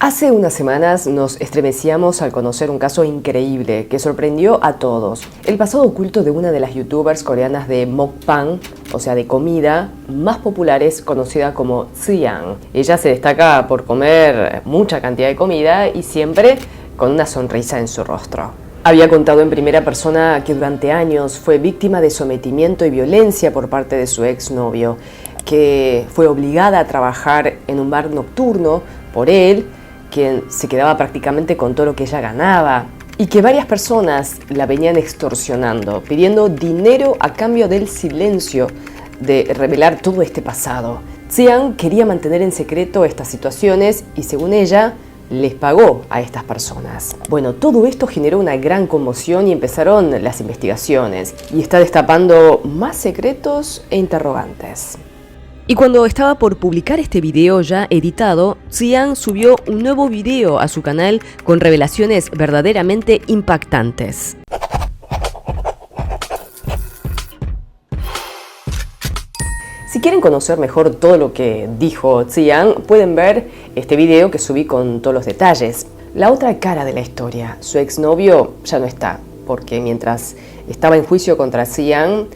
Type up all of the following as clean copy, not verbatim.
Hace unas semanas nos estremecíamos al conocer un caso increíble que sorprendió a todos. El pasado oculto de una de las youtubers coreanas de mukbang, o sea de comida, más populares, conocida como Tsiang. Ella se destaca por comer mucha cantidad de comida y siempre con una sonrisa en su rostro. Había contado en primera persona que durante años fue víctima de sometimiento y violencia por parte de su exnovio, que fue obligada a trabajar en un bar nocturno por él, quien se quedaba prácticamente con todo lo que ella ganaba, y que varias personas la venían extorsionando, pidiendo dinero a cambio del silencio de revelar todo este pasado. Tsiang quería mantener en secreto estas situaciones y, según ella, les pagó a estas personas. Bueno, todo esto generó una gran conmoción y empezaron las investigaciones, y está destapando más secretos e interrogantes. Y cuando estaba por publicar este video ya editado, Tsiang subió un nuevo video a su canal con revelaciones verdaderamente impactantes. Si quieren conocer mejor todo lo que dijo Tsiang, pueden ver este video que subí con todos los detalles. La otra cara de la historia, su exnovio ya no está, porque mientras estaba en juicio contra Tsiang,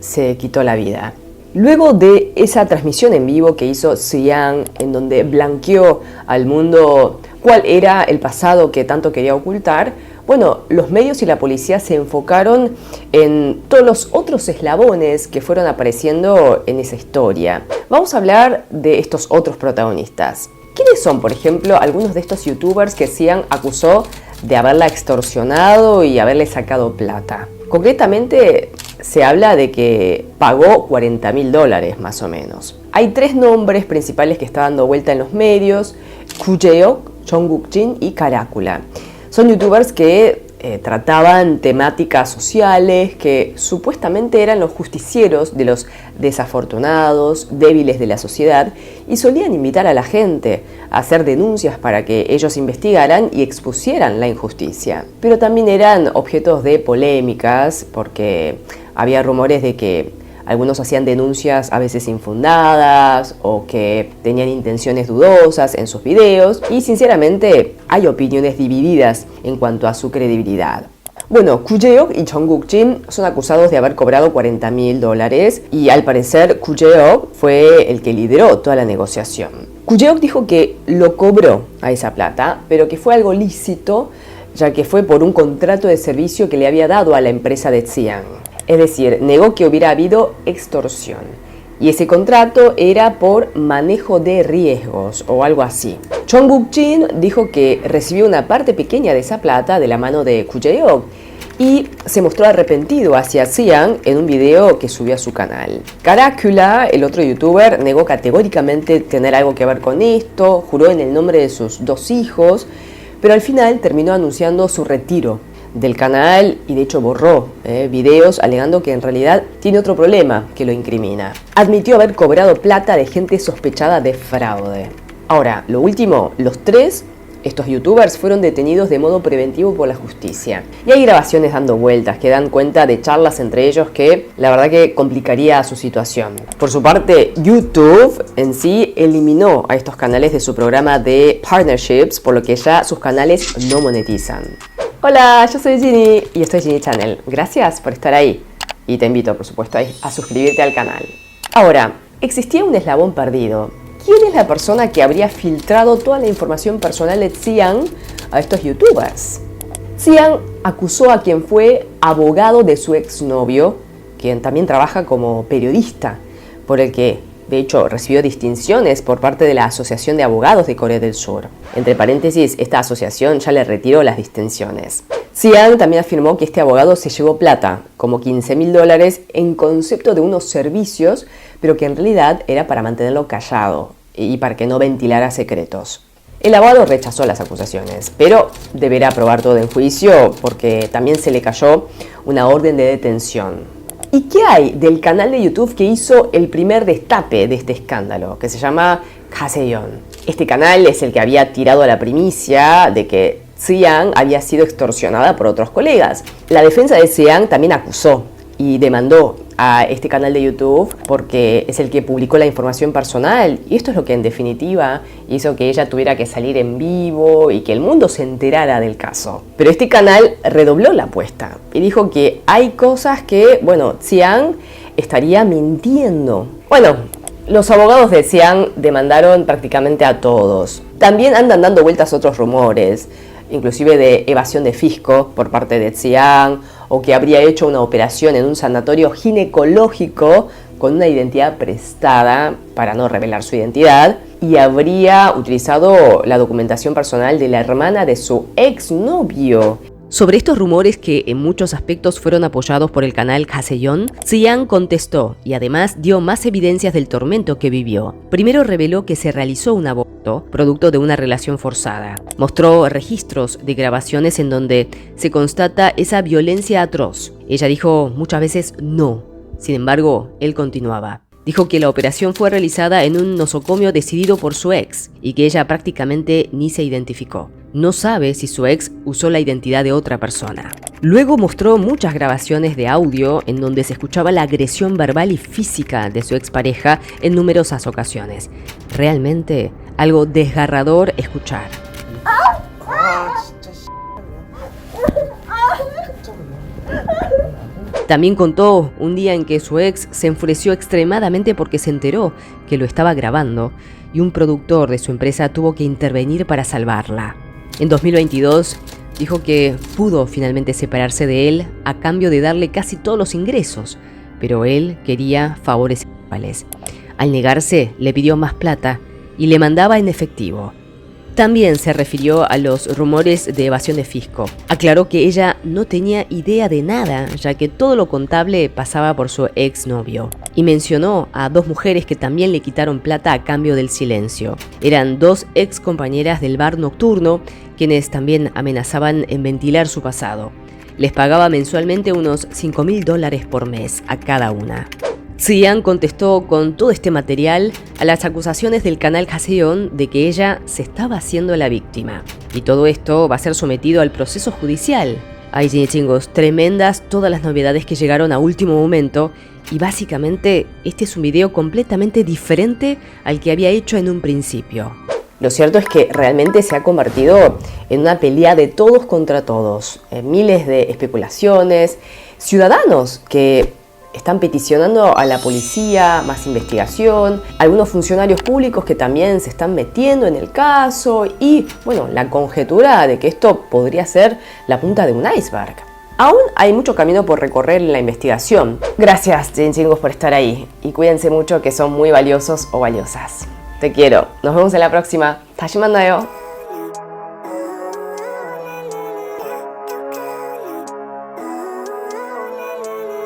se quitó la vida. Luego de esa transmisión en vivo que hizo Tsiang, en donde blanqueó al mundo cuál era el pasado que tanto quería ocultar, bueno, los medios y la policía se enfocaron en todos los otros eslabones que fueron apareciendo en esa historia. Vamos a hablar de estos otros protagonistas. ¿Quiénes son, por ejemplo, algunos de estos youtubers que Tsiang acusó de haberla extorsionado y haberle sacado plata? Concretamente, se habla de que pagó $40.000 más o menos. Hay tres nombres principales que están dando vuelta en los medios: Koo Jae-ok, Jung Kook-jin y Karakula. Son youtubers que trataban temáticas sociales, que supuestamente eran los justicieros de los desafortunados, débiles de la sociedad, y solían invitar a la gente a hacer denuncias para que ellos investigaran y expusieran la injusticia. Pero también eran objetos de polémicas, porque había rumores de que algunos hacían denuncias a veces infundadas o que tenían intenciones dudosas en sus videos, y sinceramente hay opiniones divididas en cuanto a su credibilidad. Bueno, Koo Jae-ok y Jung Kook-jin son acusados de haber cobrado $40.000 y al parecer Koo Jae-ok fue el que lideró toda la negociación. Koo Jae-ok dijo que lo cobró a esa plata, pero que fue algo lícito, ya que fue por un contrato de servicio que le había dado a la empresa de Tsiang. Es decir, negó que hubiera habido extorsión. Y ese contrato era por manejo de riesgos o algo así. Jung Kook-jin dijo que recibió una parte pequeña de esa plata de la mano de Koo Jae-ok y se mostró arrepentido hacia Tsiang en un video que subió a su canal. Karakula, el otro youtuber, negó categóricamente tener algo que ver con esto, juró en el nombre de sus dos hijos, pero al final terminó anunciando su retiro del canal y de hecho borró videos alegando que en realidad tiene otro problema que lo incrimina. Admitió haber cobrado plata de gente sospechada de fraude. Ahora, lo último, estos youtubers fueron detenidos de modo preventivo por la justicia. Y hay grabaciones dando vueltas que dan cuenta de charlas entre ellos que la verdad que complicaría su situación. Por su parte, YouTube en sí eliminó a estos canales de su programa de partnerships, por lo que ya sus canales no monetizan. Hola, yo soy Ginny y esto es Ginny Channel. Gracias por estar ahí y te invito, por supuesto, a suscribirte al canal. Ahora, existía un eslabón perdido. ¿Quién es la persona que habría filtrado toda la información personal de Tsiang a estos youtubers? Tsiang acusó a quien fue abogado de su exnovio, quien también trabaja como periodista, por el que de hecho recibió distinciones por parte de la Asociación de Abogados de Corea del Sur. Entre paréntesis, esta asociación ya le retiró las distinciones. Tsiang también afirmó que este abogado se llevó plata, como $15.000, en concepto de unos servicios, pero que en realidad era para mantenerlo callado y para que no ventilara secretos. El abogado rechazó las acusaciones, pero deberá probar todo en juicio porque también se le cayó una orden de detención. ¿Y qué hay del canal de YouTube que hizo el primer destape de este escándalo, que se llama Kaseon? Este canal es el que había tirado la primicia de que Tsiang había sido extorsionada por otros colegas. La defensa de Tsiang también acusó y demandó a este canal de YouTube porque es el que publicó la información personal, y esto es lo que en definitiva hizo que ella tuviera que salir en vivo y que el mundo se enterara del caso. Pero este canal redobló la apuesta y dijo que hay cosas que, bueno, Xiang estaría mintiendo. Bueno, los abogados de Xiang demandaron prácticamente a todos. También andan dando vueltas otros rumores, inclusive de evasión de fisco por parte de Xiang, o que habría hecho una operación en un sanatorio ginecológico con una identidad prestada para no revelar su identidad, y habría utilizado la documentación personal de la hermana de su exnovio. Sobre estos rumores, que en muchos aspectos fueron apoyados por el canal Joseon, Xiang contestó y además dio más evidencias del tormento que vivió. Primero reveló que se realizó un aborto, producto de una relación forzada. Mostró registros de grabaciones en donde se constata esa violencia atroz. Ella dijo muchas veces no. Sin embargo, él continuaba. Dijo que la operación fue realizada en un nosocomio decidido por su ex y que ella prácticamente ni se identificó. No sabe si su ex usó la identidad de otra persona. Luego mostró muchas grabaciones de audio en donde se escuchaba la agresión verbal y física de su expareja en numerosas ocasiones. Realmente algo desgarrador escuchar. También contó un día en que su ex se enfureció extremadamente porque se enteró que lo estaba grabando y un productor de su empresa tuvo que intervenir para salvarla. En 2022 dijo que pudo finalmente separarse de él a cambio de darle casi todos los ingresos, pero él quería favores sexuales. Al negarse, le pidió más plata y le mandaba en efectivo. También se refirió a los rumores de evasión de fisco. Aclaró que ella no tenía idea de nada, ya que todo lo contable pasaba por su exnovio. Y mencionó a 2 mujeres que también le quitaron plata a cambio del silencio. Eran 2 ex compañeras del bar nocturno, quienes también amenazaban en ventilar su pasado. Les pagaba mensualmente unos $5.000 por mes a cada una. Xiang contestó con todo este material a las acusaciones del canal Joseon de que ella se estaba haciendo la víctima. Y todo esto va a ser sometido al proceso judicial. Ay, chingos, tremendas todas las novedades que llegaron a último momento, y básicamente este es un video completamente diferente al que había hecho en un principio. Lo cierto es que realmente se ha convertido en una pelea de todos contra todos. Miles de especulaciones, ciudadanos que están peticionando a la policía más investigación, algunos funcionarios públicos que también se están metiendo en el caso y, bueno, la conjetura de que esto podría ser la punta de un iceberg. Aún hay mucho camino por recorrer en la investigación. Gracias, chingos, por estar ahí y cuídense mucho, que son muy valiosos o valiosas. Te quiero. Nos vemos en la próxima. Tashi mandayo.